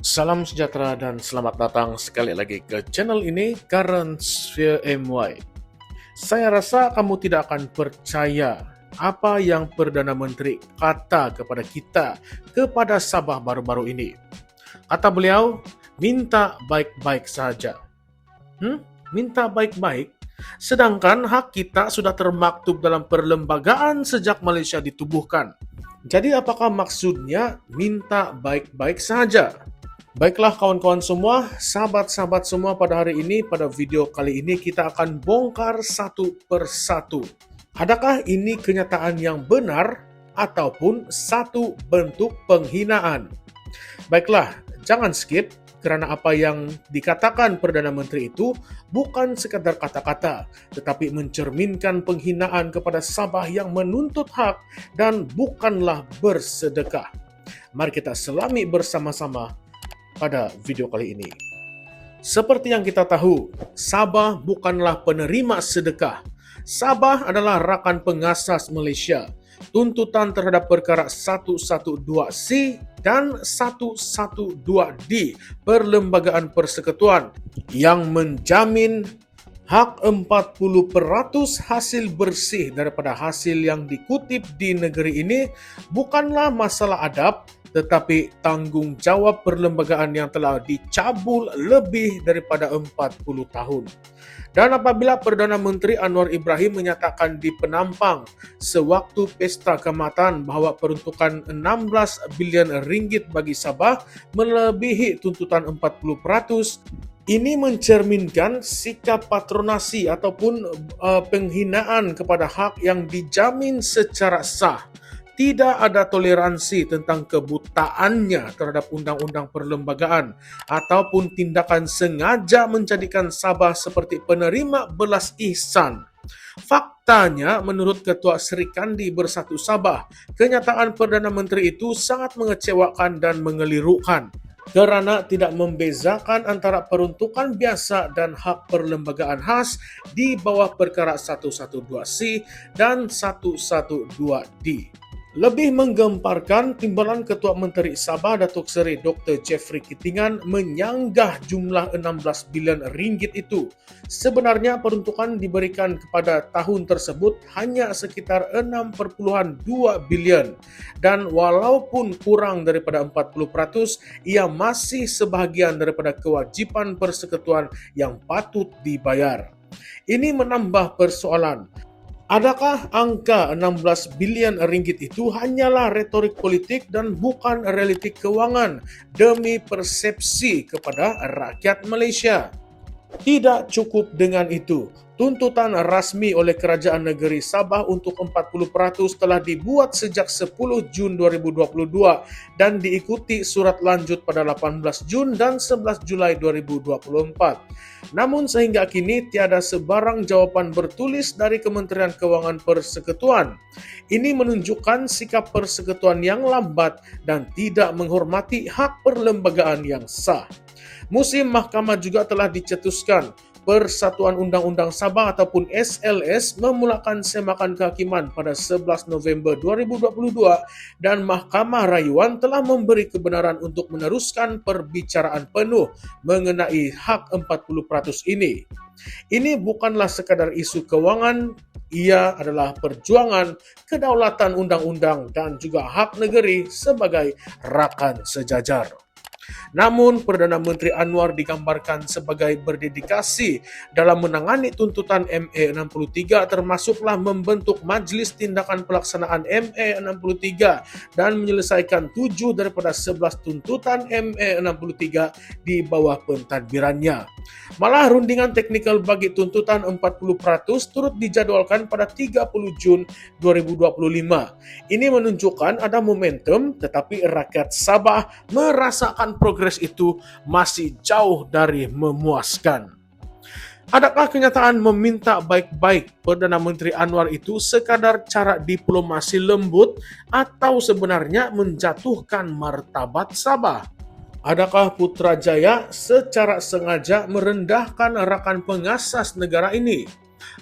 Salam sejahtera dan selamat datang sekali lagi ke channel ini, Current Sphere MY. Saya rasa kamu tidak akan percaya apa yang Perdana Menteri kata kepada kita, kepada Sabah baru-baru ini. Kata beliau, minta baik-baik saja. Minta baik-baik? Sedangkan hak kita sudah termaktub dalam perlembagaan sejak Malaysia ditubuhkan. Jadi apakah maksudnya minta baik-baik saja? Baiklah kawan-kawan semua, sahabat-sahabat semua, pada hari ini, pada video kali ini kita akan bongkar satu persatu. Adakah ini kenyataan yang benar ataupun satu bentuk penghinaan? Baiklah, jangan skip karena apa yang dikatakan Perdana Menteri itu bukan sekadar kata-kata, tetapi mencerminkan penghinaan kepada Sabah yang menuntut hak dan bukanlah bersedekah. Mari kita selami bersama-sama pada video kali ini. Seperti yang kita tahu, Sabah bukanlah penerima sedekah. Sabah adalah rakan pengasas Malaysia. Tuntutan terhadap perkara 112C dan 112D Perlembagaan Persekutuan yang menjamin hak 40% hasil bersih daripada hasil yang dikutip di negeri ini bukanlah masalah adab, tetapi tanggung jawab perlembagaan yang telah dicabul lebih daripada 40 tahun. Dan apabila Perdana Menteri Anwar Ibrahim menyatakan di Penampang sewaktu pesta keamatan bahawa peruntukan 16 bilion ringgit bagi Sabah melebihi tuntutan 40%, ini mencerminkan sikap patronasi ataupun penghinaan kepada hak yang dijamin secara sah. Tidak ada toleransi tentang kebutaannya terhadap undang-undang perlembagaan ataupun tindakan sengaja menjadikan Sabah seperti penerima belas ihsan. Faktanya, menurut Ketua Sri Kandi Bersatu Sabah, kenyataan Perdana Menteri itu sangat mengecewakan dan mengelirukan kerana tidak membezakan antara peruntukan biasa dan hak perlembagaan khas di bawah perkara 112C dan 112D. Lebih menggemparkan, timbalan Ketua Menteri Sabah Datuk Seri Dr. Jeffrey Kitingan menyanggah jumlah 16 bilion ringgit itu. Sebenarnya peruntukan diberikan kepada tahun tersebut hanya sekitar 6,2 bilion dan walaupun kurang daripada 40%, ia masih sebahagian daripada kewajipan persekutuan yang patut dibayar. Ini menambah persoalan. Adakah angka 16 bilion ringgit itu hanyalah retorik politik dan bukan realitik kewangan demi persepsi kepada rakyat Malaysia? Tidak cukup dengan itu. Tuntutan rasmi oleh Kerajaan Negeri Sabah untuk 40% telah dibuat sejak 10 Jun 2022 dan diikuti surat lanjut pada 18 Jun dan 11 Julai 2024. Namun sehingga kini tiada sebarang jawapan bertulis dari Kementerian Kewangan Persekutuan. Ini menunjukkan sikap persekutuan yang lambat dan tidak menghormati hak perlembagaan yang sah. Musim Mahkamah juga telah dicetuskan. Persatuan Undang-Undang Sabah ataupun SLS memulakan semakan kehakiman pada 11 November 2022 dan Mahkamah Rayuan telah memberi kebenaran untuk meneruskan perbicaraan penuh mengenai hak 40% ini. Ini bukanlah sekadar isu kewangan, ia adalah perjuangan kedaulatan undang-undang dan juga hak negeri sebagai rakan sejajar. Namun, Perdana Menteri Anwar digambarkan sebagai berdedikasi dalam menangani tuntutan MA63 termasuklah membentuk Majlis Tindakan Pelaksanaan MA63 dan menyelesaikan 7 daripada 11 tuntutan MA63 di bawah pentadbirannya. Malah rundingan teknikal bagi tuntutan 40% turut dijadualkan pada 30 Jun 2025. Ini menunjukkan ada momentum, tetapi rakyat Sabah merasakan progres itu masih jauh dari memuaskan. Adakah kenyataan meminta baik-baik Perdana Menteri Anwar itu sekadar cara diplomasi lembut atau sebenarnya menjatuhkan martabat Sabah? Adakah Putrajaya secara sengaja merendahkan rakan pengasas negara ini?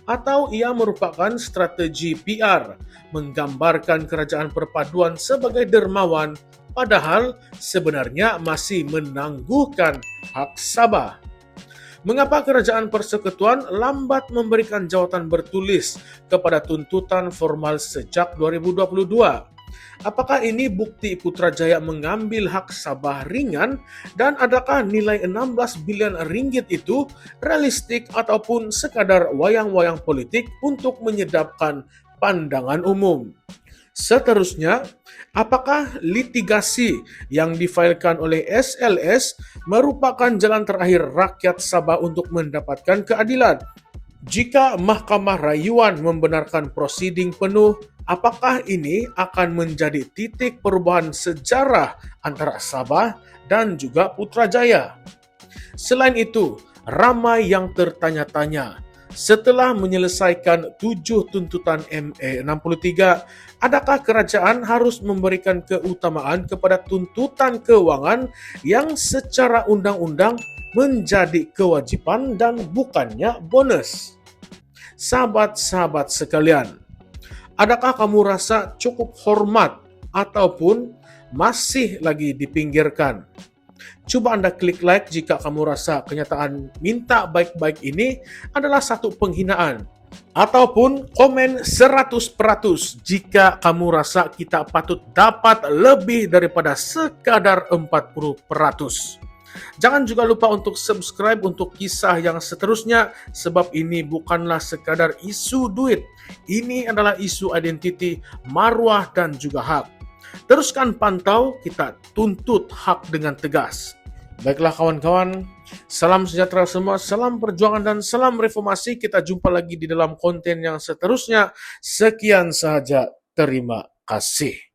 Atau ia merupakan strategi PR, menggambarkan kerajaan perpaduan sebagai dermawan padahal sebenarnya masih menangguhkan hak sabah. Mengapa Kerajaan Persekutuan lambat memberikan jawaban bertulis kepada tuntutan formal sejak 2022? Apakah ini bukti Putrajaya mengambil hak sabah ringan, dan adakah nilai 16 bilion ringgit itu realistik ataupun sekadar wayang-wayang politik untuk menyedapkan pandangan umum? Seterusnya, apakah litigasi yang difailkan oleh SLS merupakan jalan terakhir rakyat Sabah untuk mendapatkan keadilan? Jika Mahkamah Rayuan membenarkan prosiding penuh, apakah ini akan menjadi titik perubahan sejarah antara Sabah dan juga Putrajaya? Selain itu, ramai yang tertanya-tanya, setelah menyelesaikan 7 tuntutan ME 63, adakah kerajaan harus memberikan keutamaan kepada tuntutan keuangan yang secara undang-undang menjadi kewajiban dan bukannya bonus? Sahabat-sahabat sekalian, adakah kamu rasa cukup hormat ataupun masih lagi dipinggirkan? Coba Anda klik like jika kamu rasa kenyataan minta baik-baik ini adalah satu penghinaan. Ataupun komen 100% jika kamu rasa kita patut dapat lebih daripada sekadar 40%. Jangan juga lupa untuk subscribe untuk kisah yang seterusnya, sebab ini bukanlah sekadar isu duit. Ini adalah isu identiti, marwah dan juga hak. Teruskan pantau, kita tuntut hak dengan tegas. Baiklah kawan-kawan, salam sejahtera semua, salam perjuangan dan salam reformasi. Kita jumpa lagi di dalam konten yang seterusnya. Sekian sahaja, terima kasih.